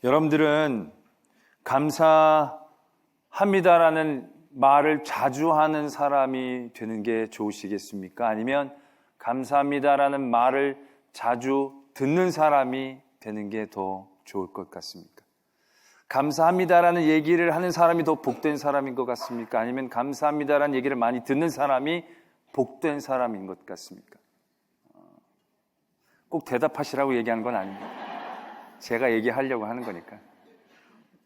여러분들은 감사합니다라는 말을 자주 하는 사람이 되는 게 좋으시겠습니까? 아니면 감사합니다라는 말을 자주 듣는 사람이 되는 게 더 좋을 것 같습니까? 감사합니다라는 얘기를 하는 사람이 더 복된 사람인 것 같습니까? 아니면 감사합니다라는 얘기를 많이 듣는 사람이 복된 사람인 것 같습니까? 꼭 대답하시라고 얘기하는 건 아닙니다. 제가 얘기하려고 하는 거니까.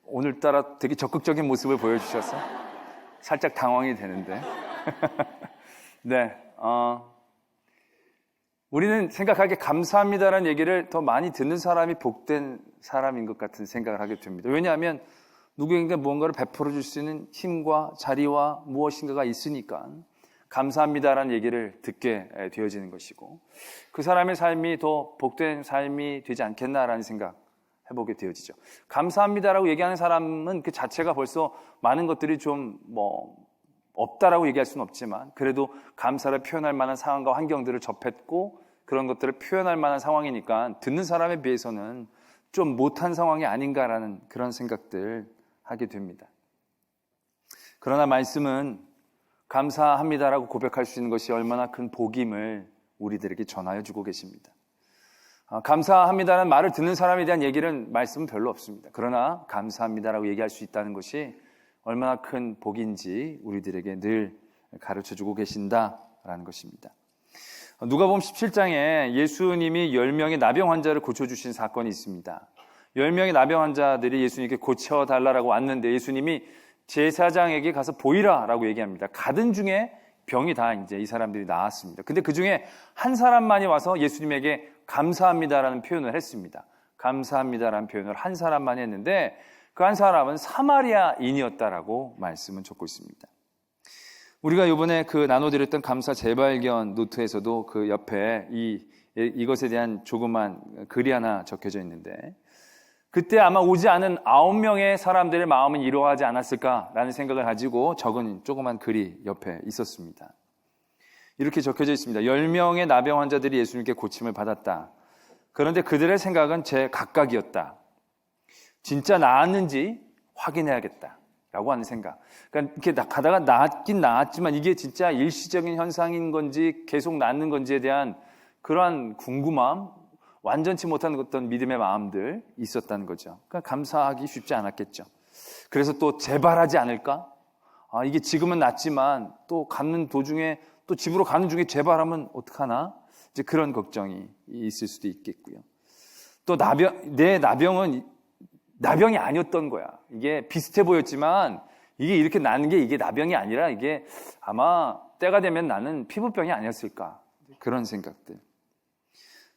오늘따라 되게 적극적인 모습을 보여주셔서 살짝 당황이 되는데. 네, 우리는 생각하기에 감사합니다라는 얘기를 더 많이 듣는 사람이 복된 사람인 것 같은 생각을 하게 됩니다. 왜냐하면 누구에게 무언가를 베풀어 줄 수 있는 힘과 자리와 무엇인가가 있으니까 감사합니다라는 얘기를 듣게 되어지는 것이고, 그 사람의 삶이 더 복된 삶이 되지 않겠나라는 생각 해보게 되어지죠. 감사합니다라고 얘기하는 사람은 그 자체가 벌써 많은 것들이 좀 없다라고 얘기할 수는 없지만, 그래도 감사를 표현할 만한 상황과 환경들을 접했고 그런 것들을 표현할 만한 상황이니까 듣는 사람에 비해서는 좀 못한 상황이 아닌가라는 그런 생각들 하게 됩니다. 그러나 말씀은 감사합니다라고 고백할 수 있는 것이 얼마나 큰 복임을 우리들에게 전하여 주고 계십니다. 감사합니다라는 말을 듣는 사람에 대한 얘기는 말씀은 별로 없습니다. 그러나 감사합니다라고 얘기할 수 있다는 것이 얼마나 큰 복인지 우리들에게 늘 가르쳐주고 계신다라는 것입니다. 누가복음 17장에 예수님이 10명의 나병 환자를 고쳐주신 사건이 있습니다. 10명의 나병 환자들이 예수님께 고쳐달라고 왔는데 예수님이 제사장에게 가서 보이라라고 얘기합니다. 가든 중에 병이 다 이제 이 사람들이 나았습니다. 근데 그 중에 한 사람만이 와서 예수님에게 감사합니다라는 표현을 했습니다. 감사합니다라는 표현을 한 사람만이 했는데 그 한 사람은 사마리아인이었다라고 말씀은 적고 있습니다. 우리가 이번에 그 나눠드렸던 감사 재발견 노트에서도 그 옆에 이것에 대한 조그만 글이 하나 적혀져 있는데, 그때 아마 오지 않은 9명의 사람들의 마음은 이러하지 않았을까라는 생각을 가지고 적은 조그만 글이 옆에 있었습니다. 이렇게 적혀져 있습니다. 10명의 나병 환자들이 예수님께 고침을 받았다. 그런데 그들의 생각은 제각각이었다. 진짜 나았는지 확인해야겠다 라고 하는 생각. 그러니까 이렇게 가다가 나았긴 나았지만 이게 진짜 일시적인 현상인 건지 계속 낫는 건지에 대한 그러한 궁금함, 완전치 못한 어떤 믿음의 마음들 있었다는 거죠. 그러니까 감사하기 쉽지 않았겠죠. 그래서 또 재발하지 않을까? 이게 지금은 낫지만 또 가는 도중에 또 집으로 가는 중에 재발하면 어떡하나? 이제 그런 걱정이 있을 수도 있겠고요. 또 내 나병은 나병이 아니었던 거야. 이게 비슷해 보였지만 이게 이렇게 나는 게 이게 나병이 아니라 이게 아마 때가 되면 나는 피부병이 아니었을까. 그런 생각들.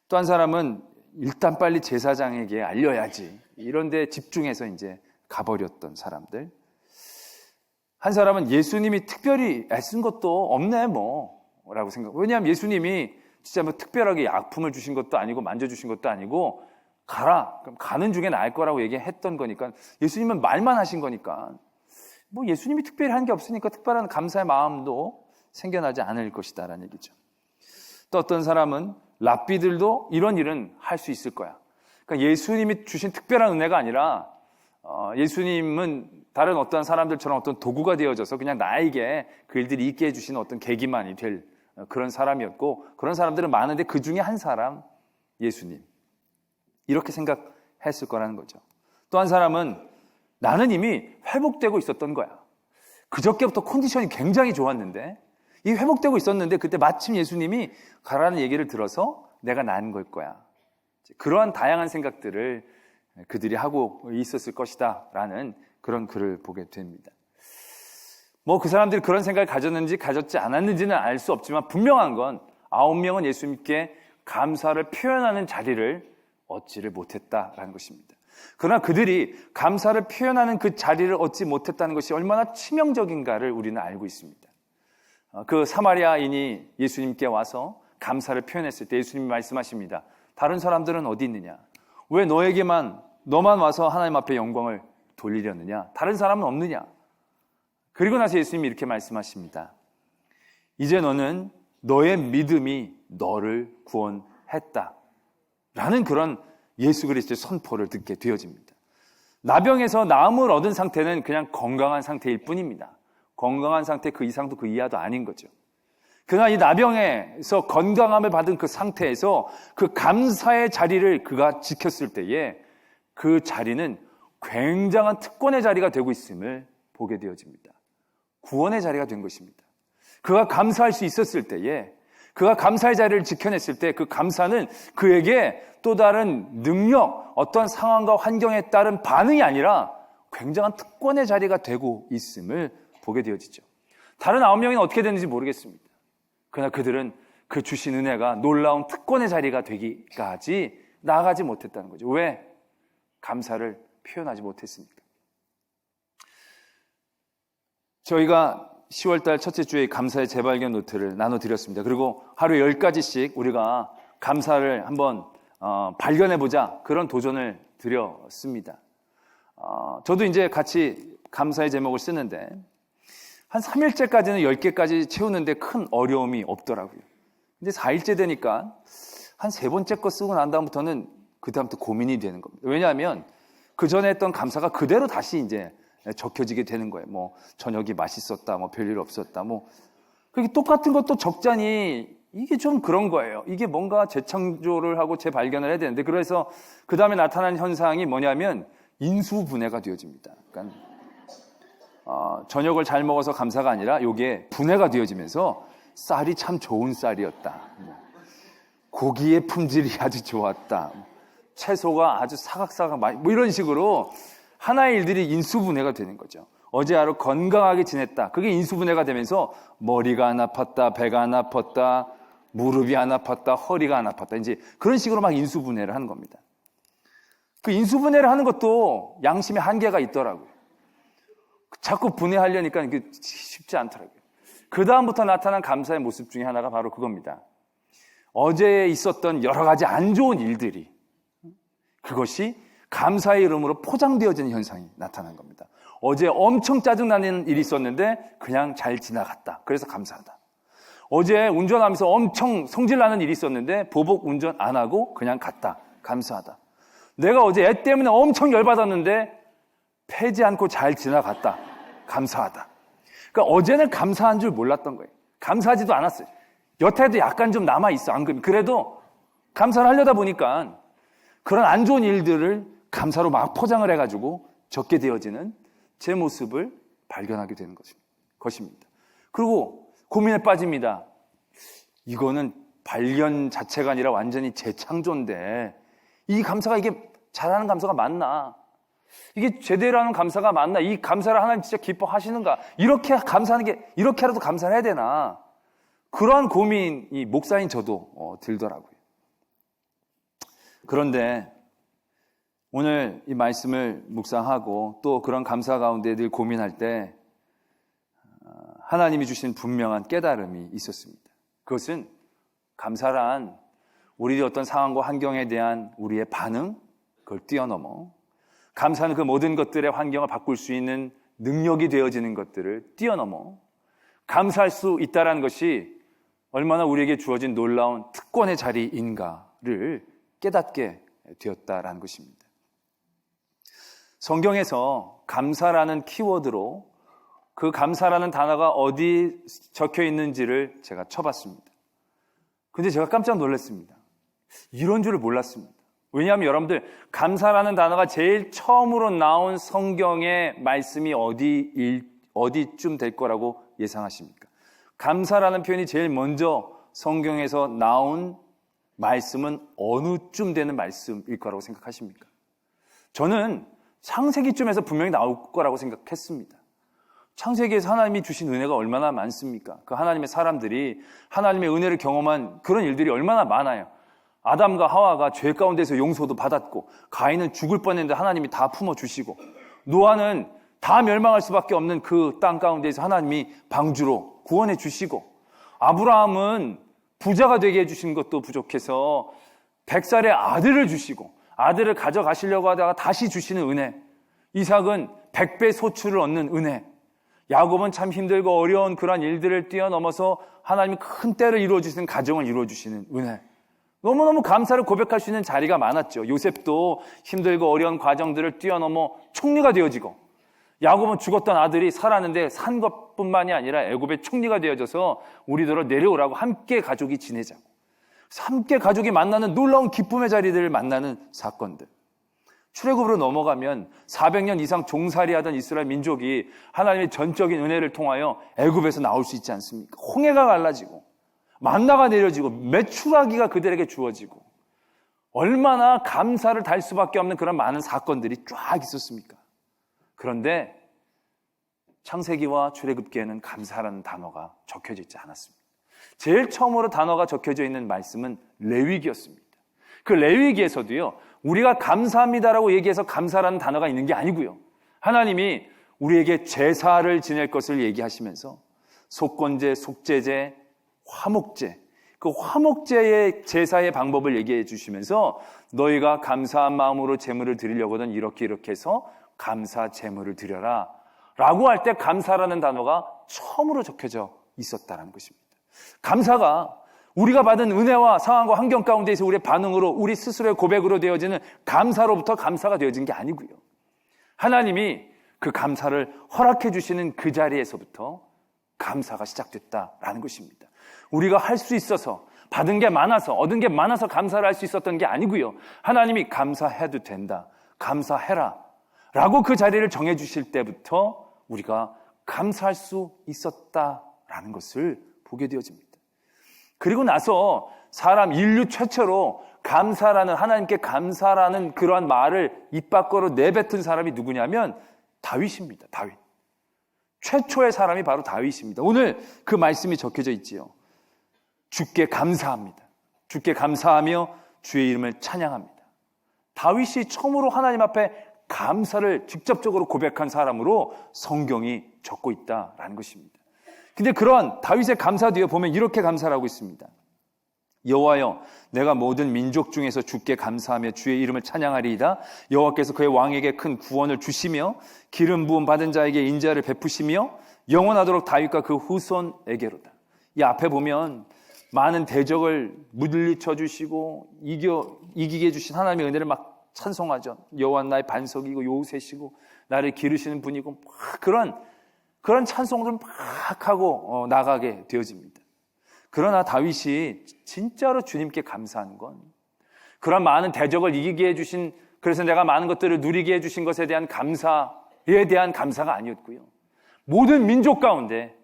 또 한 사람은 일단 빨리 제사장에게 알려야지. 이런 데 집중해서 이제 가버렸던 사람들. 한 사람은 예수님이 특별히 애쓴 것도 없네 라고 생각. 왜냐하면 예수님이 진짜 뭐 특별하게 약품을 주신 것도 아니고 만져주신 것도 아니고 가라. 그럼 가는 중에 나을 거라고 얘기했던 거니까 예수님은 말만 하신 거니까 뭐 예수님이 특별히 한 게 없으니까 특별한 감사의 마음도 생겨나지 않을 것이다라는 얘기죠. 또 어떤 사람은 랍비들도 이런 일은 할 수 있을 거야. 그러니까 예수님이 주신 특별한 은혜가 아니라 예수님은 다른 어떤 사람들처럼 어떤 도구가 되어져서 그냥 나에게 그 일들이 있게 해주시는 어떤 계기만이 될 그런 사람이었고, 그런 사람들은 많은데 그 중에 한 사람 예수님. 이렇게 생각했을 거라는 거죠. 또 한 사람은 나는 이미 회복되고 있었던 거야. 그저께부터 컨디션이 굉장히 좋았는데 이 회복되고 있었는데 그때 마침 예수님이 가라는 얘기를 들어서 내가 난 걸 거야. 그러한 다양한 생각들을 그들이 하고 있었을 것이다 라는 그런 글을 보게 됩니다. 뭐 그 사람들이 그런 생각을 가졌는지 가졌지 않았는지는 알 수 없지만 분명한 건 9명은 예수님께 감사를 표현하는 자리를 얻지를 못했다라는 것입니다. 그러나 그들이 감사를 표현하는 그 자리를 얻지 못했다는 것이 얼마나 치명적인가를 우리는 알고 있습니다. 그 사마리아인이 예수님께 와서 감사를 표현했을 때 예수님이 말씀하십니다. 다른 사람들은 어디 있느냐? 왜 너만 와서 하나님 앞에 영광을 돌리려느냐? 다른 사람은 없느냐? 그리고 나서 예수님이 이렇게 말씀하십니다. 이제 너는 너의 믿음이 너를 구원했다. 라는 그런 예수 그리스도의 선포를 듣게 되어집니다. 나병에서 나음을 얻은 상태는 그냥 건강한 상태일 뿐입니다. 건강한 상태 그 이상도 그 이하도 아닌 거죠. 그러나 이 나병에서 건강함을 받은 그 상태에서 그 감사의 자리를 그가 지켰을 때에 그 자리는 굉장한 특권의 자리가 되고 있음을 보게 되어집니다. 구원의 자리가 된 것입니다. 그가 감사할 수 있었을 때에, 그가 감사의 자리를 지켜냈을 때 그 감사는 그에게 또 다른 능력, 어떤 상황과 환경에 따른 반응이 아니라 굉장한 특권의 자리가 되고 있음을 보게 되어지죠. 다른 9명은 어떻게 됐는지 모르겠습니다. 그러나 그들은 그 주신 은혜가 놀라운 특권의 자리가 되기까지 나아가지 못했다는 거죠. 왜? 감사를 표현하지 못했으니까. 저희가 10월달 첫째 주에 감사의 재발견 노트를 나눠드렸습니다. 그리고 하루에 10가지씩 우리가 감사를 한번 발견해보자, 그런 도전을 드렸습니다. 저도 이제 같이 감사의 제목을 쓰는데 한 3일째까지는 10개까지 채우는데 큰 어려움이 없더라고요. 근데 4일째 되니까 한 3번째 거 쓰고 난 다음부터는 그 다음부터 고민이 되는 겁니다. 왜냐하면 그 전에 했던 감사가 그대로 다시 이제 적혀지게 되는 거예요. 뭐 저녁이 맛있었다, 뭐 별일 없었다, 뭐 그렇게 똑같은 것도 적잖이 이게 좀 그런 거예요. 이게 뭔가 재창조를 하고 재발견을 해야 되는데, 그래서 그 다음에 나타나는 현상이 뭐냐면 인수분해가 되어집니다. 그러니까 저녁을 잘 먹어서 감사가 아니라 이게 분해가 되어지면서 쌀이 참 좋은 쌀이었다, 고기의 품질이 아주 좋았다, 채소가 아주 사각사각 뭐 이런 식으로 하나의 일들이 인수분해가 되는 거죠. 어제 하루 건강하게 지냈다, 그게 인수분해가 되면서 머리가 안 아팠다, 배가 안 아팠다, 무릎이 안 아팠다, 허리가 안 아팠다, 이제 그런 식으로 막 인수분해를 하는 겁니다. 그 인수분해를 하는 것도 양심의 한계가 있더라고요. 자꾸 분해하려니까 이게 쉽지 않더라고요. 그 다음부터 나타난 감사의 모습 중에 하나가 바로 그겁니다. 어제 있었던 여러 가지 안 좋은 일들이, 그것이 감사의 이름으로 포장되어지는 현상이 나타난 겁니다. 어제 엄청 짜증나는 일이 있었는데 그냥 잘 지나갔다, 그래서 감사하다. 어제 운전하면서 엄청 성질나는 일이 있었는데 보복 운전 안 하고 그냥 갔다, 감사하다. 내가 어제 애 때문에 엄청 열받았는데 패지 않고 잘 지나갔다, 감사하다. 그러니까 어제는 감사한 줄 몰랐던 거예요. 감사하지도 않았어요. 여태도 약간 좀 남아있어, 안 그러면. 그래도 감사를 하려다 보니까 그런 안 좋은 일들을 감사로 막 포장을 해가지고 적게 되어지는 제 모습을 발견하게 되는 것입니다. 그리고 고민에 빠집니다. 이거는 발견 자체가 아니라 완전히 재창조인데 이 감사가, 이게 잘하는 감사가 맞나? 이게 제대로 하는 감사가 맞나? 이 감사를 하나님 진짜 기뻐하시는가? 이렇게 감사하는 게, 이렇게라도 감사를 해야 되나? 그러한 고민이 목사인 저도 들더라고요. 그런데 오늘 이 말씀을 묵상하고 또 그런 감사 가운데 늘 고민할 때 하나님이 주신 분명한 깨달음이 있었습니다. 그것은 감사란 우리의 어떤 상황과 환경에 대한 우리의 반응, 그걸 뛰어넘어 감사는 그 모든 것들의 환경을 바꿀 수 있는 능력이 되어지는 것들을 뛰어넘어 감사할 수 있다는 것이 얼마나 우리에게 주어진 놀라운 특권의 자리인가를 깨닫게 되었다라는 것입니다. 성경에서 감사라는 키워드로 그 감사라는 단어가 어디 적혀 있는지를 제가 쳐봤습니다. 근데 제가 깜짝 놀랐습니다. 이런 줄을 몰랐습니다. 왜냐하면 여러분들, 감사라는 단어가 제일 처음으로 나온 성경의 말씀이 어디쯤 될 거라고 예상하십니까? 감사라는 표현이 제일 먼저 성경에서 나온 말씀은 어느쯤 되는 말씀일 거라고 생각하십니까? 저는 창세기쯤에서 분명히 나올 거라고 생각했습니다. 창세기에서 하나님이 주신 은혜가 얼마나 많습니까? 그 하나님의 사람들이 하나님의 은혜를 경험한 그런 일들이 얼마나 많아요. 아담과 하와가 죄 가운데서 용서도 받았고, 가인은 죽을 뻔했는데 하나님이 다 품어주시고, 노아는 다 멸망할 수밖에 없는 그 땅 가운데서 하나님이 방주로 구원해 주시고, 아브라함은 부자가 되게 해주신 것도 부족해서 100살의 아들을 주시고, 아들을 가져가시려고 하다가 다시 주시는 은혜, 이삭은 100배 소출을 얻는 은혜, 야곱은 참 힘들고 어려운 그러한 일들을 뛰어넘어서 하나님이 큰 때를 이루어주시는 가정을 이루어주시는 은혜, 너무너무 감사를 고백할 수 있는 자리가 많았죠. 요셉도 힘들고 어려운 과정들을 뛰어넘어 총리가 되어지고, 야곱은 죽었던 아들이 살았는데 산 것뿐만이 아니라 애굽의 총리가 되어져서 우리더러 내려오라고 함께 가족이 지내자고, 함께 가족이 만나는 놀라운 기쁨의 자리들을 만나는 사건들. 출애굽으로 넘어가면 400년 이상 종살이하던 이스라엘 민족이 하나님의 전적인 은혜를 통하여 애굽에서 나올 수 있지 않습니까? 홍해가 갈라지고 만나가 내려지고 메추라기가 그들에게 주어지고, 얼마나 감사를 달 수밖에 없는 그런 많은 사건들이 쫙 있었습니까? 그런데 창세기와 출애굽기에는 감사라는 단어가 적혀져 있지 않았습니다. 제일 처음으로 단어가 적혀져 있는 말씀은 레위기였습니다. 그 레위기에서도요, 우리가 감사합니다라고 얘기해서 감사라는 단어가 있는 게 아니고요, 하나님이 우리에게 제사를 지낼 것을 얘기하시면서 속건제, 속죄제, 화목제, 그 화목제의 제사의 방법을 얘기해 주시면서 너희가 감사한 마음으로 제물을 드리려거든 이렇게 해서 감사 제물을 드려라 라고 할 때 감사라는 단어가 처음으로 적혀져 있었다는 것입니다. 감사가 우리가 받은 은혜와 상황과 환경 가운데에서 우리의 반응으로, 우리 스스로의 고백으로 되어지는 감사로부터 감사가 되어진 게 아니고요, 하나님이 그 감사를 허락해 주시는 그 자리에서부터 감사가 시작됐다라는 것입니다. 우리가 할 수 있어서, 받은 게 많아서, 얻은 게 많아서 감사를 할 수 있었던 게 아니고요, 하나님이 감사해도 된다, 감사해라 라고 그 자리를 정해 주실 때부터 우리가 감사할 수 있었다라는 것을 보게 되어집니다. 그리고 나서 사람 인류 최초로 감사라는, 하나님께 감사라는 그러한 말을 입 밖으로 내뱉은 사람이 누구냐면 다윗입니다. 다윗. 최초의 사람이 바로 다윗입니다. 오늘 그 말씀이 적혀져 있지요. 주께 감사합니다. 주께 감사하며 주의 이름을 찬양합니다. 다윗이 처음으로 하나님 앞에 감사를 직접적으로 고백한 사람으로 성경이 적고 있다라는 것입니다. 근데 그런 다윗의 감사 뒤에 보면 이렇게 감사를 하고 있습니다. 여호와여, 내가 모든 민족 중에서 주께 감사하며 주의 이름을 찬양하리이다. 여호와께서 그의 왕에게 큰 구원을 주시며 기름 부음 받은 자에게 인자를 베푸시며 영원하도록 다윗과 그 후손에게로다. 이 앞에 보면 많은 대적을 물리쳐 주시고 이기게 해주신 하나님의 은혜를 막 찬송하죠. 여호와는 나의 반석이고 요새시고 나를 기르시는 분이고, 그런 찬송을 막 하고 나가게 되어집니다. 그러나 다윗이 진짜로 주님께 감사한 건 그런 많은 대적을 이기게 해주신, 그래서 내가 많은 것들을 누리게 해주신 것에 대한 감사에 대한 감사가 아니었고요, 모든 민족 가운데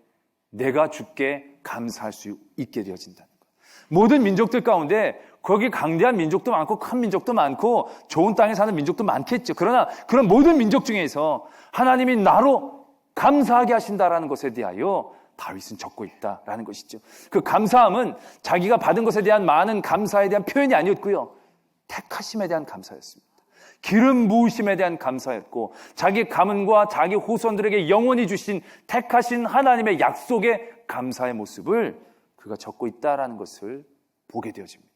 내가 주께 감사할 수 있게 되어진다는 것. 모든 민족들 가운데 거기 강대한 민족도 많고 큰 민족도 많고 좋은 땅에 사는 민족도 많겠죠. 그러나 그런 모든 민족 중에서 하나님이 나로 감사하게 하신다라는 것에 대하여 다윗은 적고 있다라는 것이죠. 그 감사함은 자기가 받은 것에 대한 많은 감사에 대한 표현이 아니었고요, 택하심에 대한 감사였습니다. 기름 부으심에 대한 감사였고, 자기 가문과 자기 후손들에게 영원히 주신 택하신 하나님의 약속의 감사의 모습을 그가 적고 있다라는 것을 보게 되어집니다.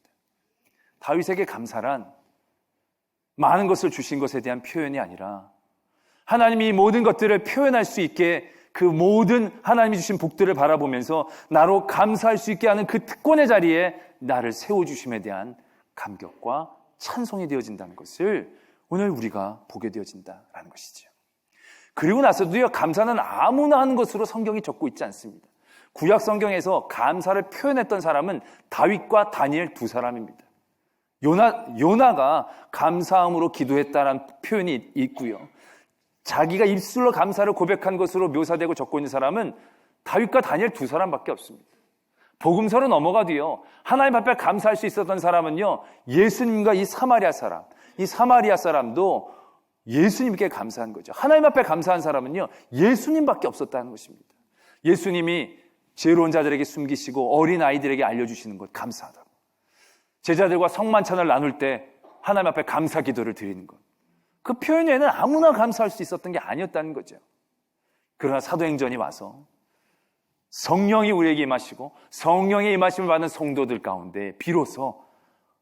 다윗에게 감사란 많은 것을 주신 것에 대한 표현이 아니라 하나님이 모든 것들을 표현할 수 있게 그 모든 하나님이 주신 복들을 바라보면서 나로 감사할 수 있게 하는 그 특권의 자리에 나를 세워주심에 대한 감격과 찬송이 되어진다는 것을 오늘 우리가 보게 되어진다라는 것이죠. 그리고 나서도요, 감사는 아무나 하는 것으로 성경이 적고 있지 않습니다. 구약 성경에서 감사를 표현했던 사람은 다윗과 다니엘 두 사람입니다. 요나가 감사함으로 기도했다는 표현이 있고요, 자기가 입술로 감사를 고백한 것으로 묘사되고 적고 있는 사람은 다윗과 다니엘 두 사람밖에 없습니다. 복음서로 넘어가도요, 하나님 앞에 감사할 수 있었던 사람은요, 예수님과 이 사마리아 사람도 예수님께 감사한 거죠. 하나님 앞에 감사한 사람은요, 예수님밖에 없었다는 것입니다. 예수님이 죄로운 자들에게 숨기시고 어린 아이들에게 알려주시는 것 감사하다고, 제자들과 성만찬을 나눌 때 하나님 앞에 감사 기도를 드리는 것, 그 표현에는 아무나 감사할 수 있었던 게 아니었다는 거죠. 그러나 사도행전이 와서 성령이 우리에게 임하시고 성령의 임하심을 받는 성도들 가운데 비로소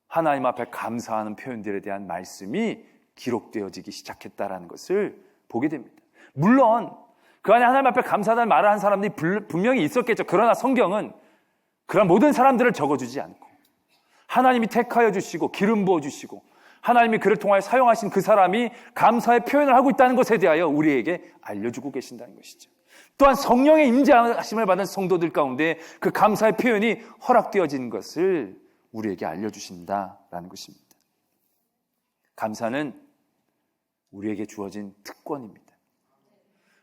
하나님 앞에 감사하는 표현들에 대한 말씀이 기록되어지기 시작했다라는 것을 보게 됩니다. 물론 그 안에 하나님 앞에 감사하다는 말을 한 사람들이 분명히 있었겠죠. 그러나 성경은 그런 모든 사람들을 적어주지 않고 하나님이 택하여 주시고 기름 부어 주시고 하나님이 그를 통하여 사용하신 그 사람이 감사의 표현을 하고 있다는 것에 대하여 우리에게 알려주고 계신다는 것이죠. 또한 성령의 임재하심을 받은 성도들 가운데 그 감사의 표현이 허락되어진 것을 우리에게 알려주신다라는 것입니다. 감사는 우리에게 주어진 특권입니다.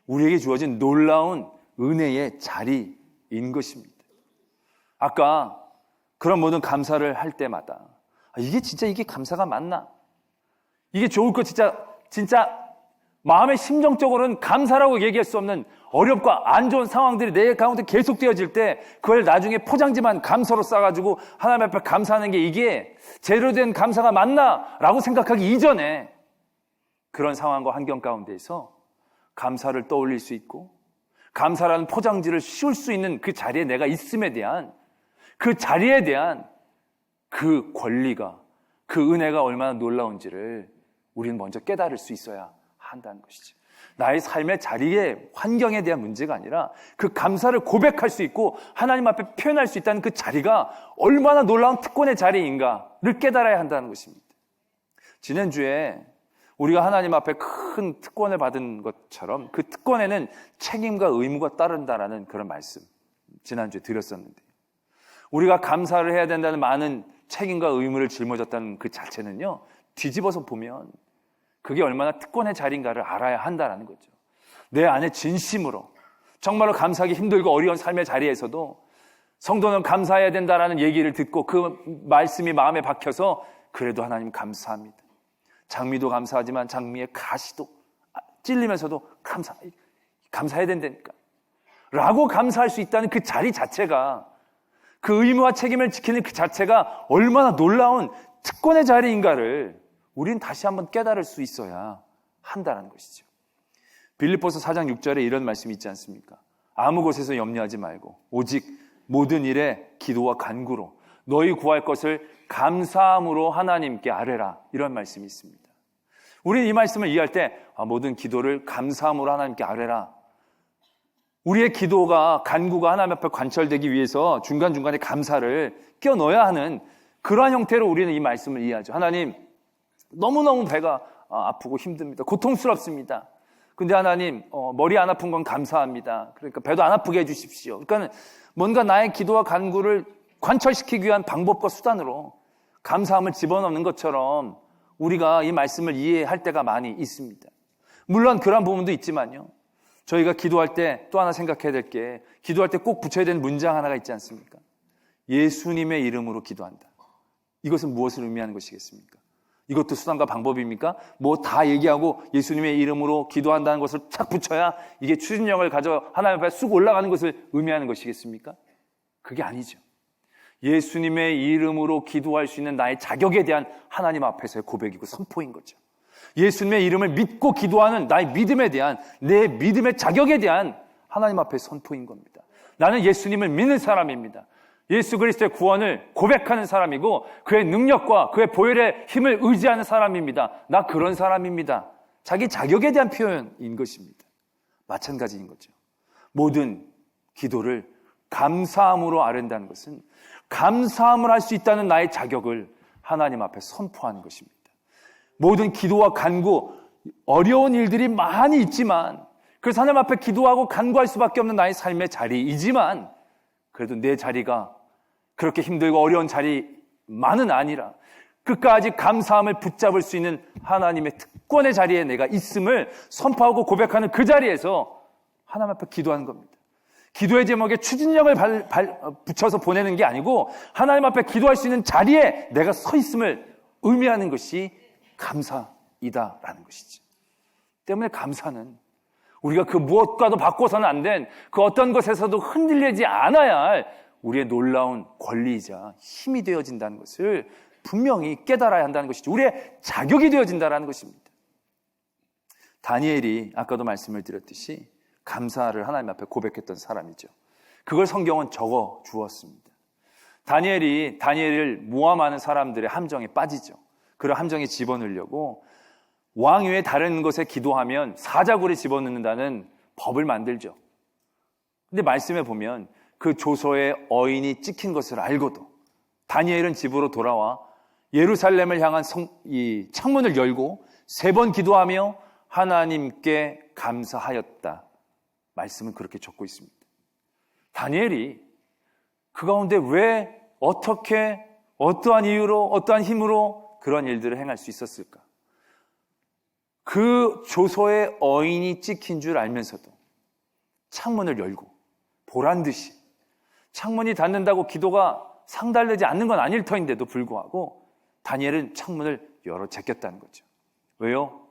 우리에게 주어진 놀라운 은혜의 자리인 것입니다. 아까 그런 모든 감사를 할 때마다 이게 감사가 맞나? 이게 좋을 거 진짜 마음의 심정적으로는 감사라고 얘기할 수 없는 어렵고 안 좋은 상황들이 내 가운데 계속되어질 때 그걸 나중에 포장지만 감사로 싸가지고 하나님 앞에 감사하는 게 이게 제대로 된 감사가 맞나? 라고 생각하기 이전에 그런 상황과 환경 가운데에서 감사를 떠올릴 수 있고 감사라는 포장지를 씌울 수 있는 그 자리에 내가 있음에 대한 그 자리에 대한 그 권리가 그 은혜가 얼마나 놀라운지를 우리는 먼저 깨달을 수 있어야 한다는 것이죠. 나의 삶의 자리의 환경에 대한 문제가 아니라 그 감사를 고백할 수 있고 하나님 앞에 표현할 수 있다는 그 자리가 얼마나 놀라운 특권의 자리인가를 깨달아야 한다는 것입니다. 지난주에 우리가 하나님 앞에 큰 특권을 받은 것처럼 그 특권에는 책임과 의무가 따른다라는 그런 말씀 지난주에 드렸었는데 우리가 감사를 해야 된다는 많은 책임과 의무를 짊어졌다는 그 자체는요, 뒤집어서 보면 그게 얼마나 특권의 자리인가를 알아야 한다는 거죠. 내 안에 진심으로 정말로 감사하기 힘들고 어려운 삶의 자리에서도 성도는 감사해야 된다라는 얘기를 듣고 그 말씀이 마음에 박혀서 그래도 하나님 감사합니다. 장미도 감사하지만 장미의 가시도 찔리면서도 감사해야 된다니까 라고 감사할 수 있다는 그 자리 자체가 그 의무와 책임을 지키는 그 자체가 얼마나 놀라운 특권의 자리인가를 우리는 다시 한번 깨달을 수 있어야 한다는 것이죠. 빌립보서 4장 6절에 이런 말씀이 있지 않습니까? 아무 것에서 염려하지 말고 오직 모든 일에 기도와 간구로 너희 구할 것을 감사함으로 하나님께 아뢰라 이런 말씀이 있습니다. 우리는 이 말씀을 이해할 때 모든 기도를 감사함으로 하나님께 아뢰라. 우리의 기도가 간구가 하나님 앞에 관철되기 위해서 중간중간에 감사를 끼워 넣어야 하는 그러한 형태로 우리는 이 말씀을 이해하죠. 하나님 너무너무 배가 아프고 힘듭니다. 고통스럽습니다. 근데 하나님 머리 안 아픈 건 감사합니다. 그러니까 배도 안 아프게 해주십시오. 그러니까 뭔가 나의 기도와 간구를 관철시키기 위한 방법과 수단으로 감사함을 집어넣는 것처럼 우리가 이 말씀을 이해할 때가 많이 있습니다. 물론 그런 부분도 있지만요. 저희가 기도할 때 또 하나 생각해야 될 게 기도할 때 꼭 붙여야 되는 문장 하나가 있지 않습니까? 예수님의 이름으로 기도한다. 이것은 무엇을 의미하는 것이겠습니까? 이것도 수단과 방법입니까? 뭐 다 얘기하고 예수님의 이름으로 기도한다는 것을 착 붙여야 이게 추진력을 가져 하나님 앞에 쑥 올라가는 것을 의미하는 것이겠습니까? 그게 아니죠. 예수님의 이름으로 기도할 수 있는 나의 자격에 대한 하나님 앞에서의 고백이고 선포인 거죠. 예수님의 이름을 믿고 기도하는 나의 믿음에 대한 내 믿음의 자격에 대한 하나님 앞에 선포인 겁니다. 나는 예수님을 믿는 사람입니다. 예수 그리스도의 구원을 고백하는 사람이고 그의 능력과 그의 보혈의 힘을 의지하는 사람입니다. 나 그런 사람입니다. 자기 자격에 대한 표현인 것입니다. 마찬가지인 거죠. 모든 기도를 감사함으로 아른다는 것은 감사함을 할 수 있다는 나의 자격을 하나님 앞에 선포하는 것입니다. 모든 기도와 간구, 어려운 일들이 많이 있지만 그래서 하나님 앞에 기도하고 간구할 수밖에 없는 나의 삶의 자리이지만 그래도 내 자리가 그렇게 힘들고 어려운 자리만은 아니라 끝까지 감사함을 붙잡을 수 있는 하나님의 특권의 자리에 내가 있음을 선포하고 고백하는 그 자리에서 하나님 앞에 기도하는 겁니다. 기도의 제목에 추진력을 붙여서 보내는 게 아니고 하나님 앞에 기도할 수 있는 자리에 내가 서 있음을 의미하는 것이 감사이다라는 것이죠. 때문에 감사는 우리가 그 무엇과도 바꿔서는 안 된 그 어떤 것에서도 흔들리지 않아야 할 우리의 놀라운 권리이자 힘이 되어진다는 것을 분명히 깨달아야 한다는 것이죠. 우리의 자격이 되어진다는 것입니다. 다니엘이 아까도 말씀을 드렸듯이 감사를 하나님 앞에 고백했던 사람이죠. 그걸 성경은 적어 주었습니다. 다니엘을 모함하는 사람들의 함정에 빠지죠. 그런 함정에 집어넣으려고 왕 외에 다른 것에 기도하면 사자굴에 집어넣는다는 법을 만들죠. 근데 말씀에 보면 그 조서에 어인이 찍힌 것을 알고도 다니엘은 집으로 돌아와 예루살렘을 향한 이 창문을 열고 3번 기도하며 하나님께 감사하였다. 말씀은 그렇게 적고 있습니다. 다니엘이 그 가운데 왜 어떻게 어떠한 이유로 어떠한 힘으로 그런 일들을 행할 수 있었을까? 그 조서에 어인이 찍힌 줄 알면서도 창문을 열고 보란듯이 창문이 닫는다고 기도가 상달되지 않는 건 아닐 터인데도 불구하고 다니엘은 창문을 열어 제꼈다는 거죠. 왜요?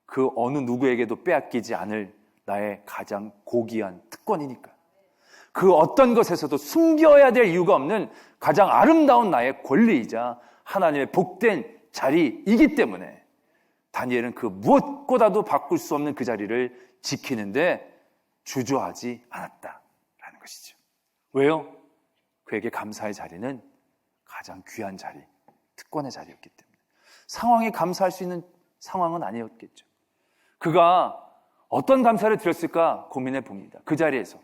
그 어느 누구에게도 빼앗기지 않을 나의 가장 고귀한 특권이니까. 그 어떤 것에서도 숨겨야 될 이유가 없는 가장 아름다운 나의 권리이자 하나님의 복된 자리이기 때문에 다니엘은 그 무엇보다도 바꿀 수 없는 그 자리를 지키는데 주저하지 않았다라는 것이죠. 왜요? 그에게 감사의 자리는 가장 귀한 자리, 특권의 자리였기 때문에. 상황에 감사할 수 있는 상황은 아니었겠죠. 그가 어떤 감사를 드렸을까 고민해 봅니다. 그 자리에서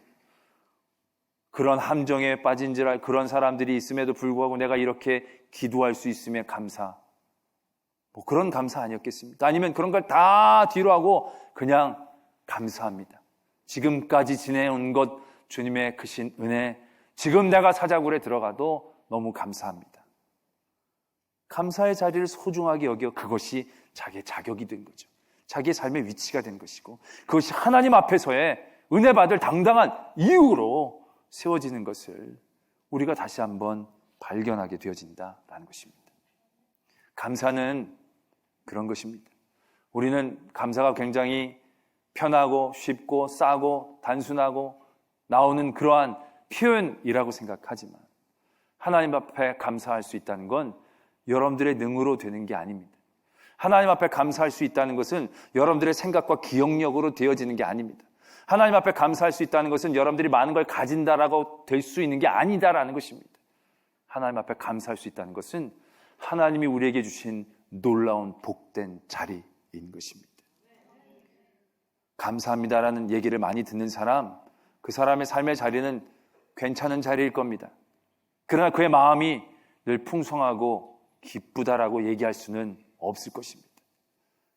그런 함정에 빠진지라 그런 사람들이 있음에도 불구하고 내가 이렇게 기도할 수 있음에 감사, 뭐 그런 감사 아니었겠습니까? 아니면 그런 걸 다 뒤로 하고 그냥 감사합니다. 지금까지 지내온 것 주님의 크신 은혜, 지금 내가 사자굴에 들어가도 너무 감사합니다. 감사의 자리를 소중하게 여겨 그것이 자기의 자격이 된 거죠. 자기의 삶의 위치가 된 것이고 그것이 하나님 앞에서의 은혜 받을 당당한 이유로 세워지는 것을 우리가 다시 한번 발견하게 되어진다라는 것입니다. 감사는 그런 것입니다. 우리는 감사가 굉장히 편하고 쉽고 싸고 단순하고 나오는 그러한 표현이라고 생각하지만 하나님 앞에 감사할 수 있다는 건 여러분들의 능으로 되는 게 아닙니다. 하나님 앞에 감사할 수 있다는 것은 여러분들의 생각과 기억력으로 되어지는 게 아닙니다. 하나님 앞에 감사할 수 있다는 것은 여러분들이 많은 걸 가진다라고 될 수 있는 게 아니다라는 것입니다. 하나님 앞에 감사할 수 있다는 것은 하나님이 우리에게 주신 놀라운 복된 자리인 것입니다. 감사합니다라는 얘기를 많이 듣는 사람, 그 사람의 삶의 자리는 괜찮은 자리일 겁니다. 그러나 그의 마음이 늘 풍성하고 기쁘다라고 얘기할 수는 없을 것입니다.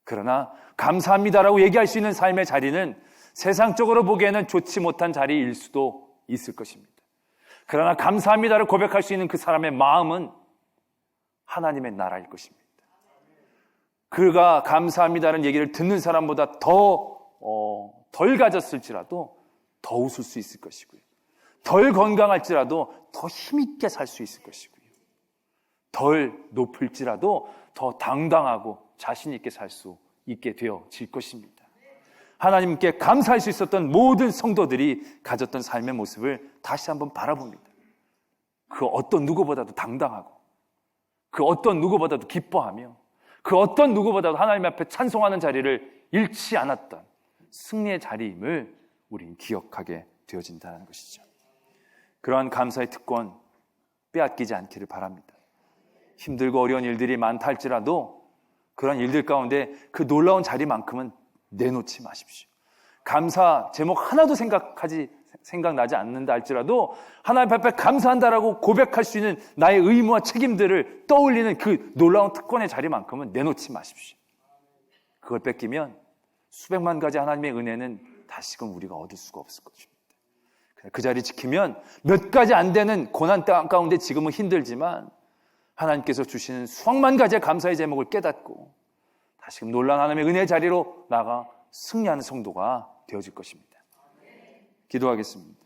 그러나 감사합니다라고 얘기할 수 있는 삶의 자리는 세상적으로 보기에는 좋지 못한 자리일 수도 있을 것입니다. 그러나 감사합니다를 고백할 수 있는 그 사람의 마음은 하나님의 나라일 것입니다. 그가 감사합니다라는 얘기를 듣는 사람보다 덜 가졌을지라도 더 웃을 수 있을 것이고요. 덜 건강할지라도 더 힘있게 살 수 있을 것이고요. 덜 높을지라도 더 당당하고 자신 있게 살 수 있게 되어질 것입니다. 하나님께 감사할 수 있었던 모든 성도들이 가졌던 삶의 모습을 다시 한번 바라봅니다. 그 어떤 누구보다도 당당하고 그 어떤 누구보다도 기뻐하며 그 어떤 누구보다도 하나님 앞에 찬송하는 자리를 잃지 않았던 승리의 자리임을 우리는 기억하게 되어진다는 것이죠. 그러한 감사의 특권 빼앗기지 않기를 바랍니다. 힘들고 어려운 일들이 많다 할지라도 그런 일들 가운데 그 놀라운 자리만큼은 내놓지 마십시오. 감사 제목 하나도 생각나지 않는다 할지라도 하나님 앞에 감사한다라고 고백할 수 있는 나의 의무와 책임들을 떠올리는 그 놀라운 특권의 자리만큼은 내놓지 마십시오. 그걸 뺏기면 수백만 가지 하나님의 은혜는 다시금 우리가 얻을 수가 없을 것입니다. 그 자리 지키면 몇 가지 안 되는 고난 가운데 지금은 힘들지만 하나님께서 주시는 수억만 가지의 감사의 제목을 깨닫고 다시금 놀라운 하나님의 은혜의 자리로 나가 승리하는 성도가 되어질 것입니다. 기도하겠습니다.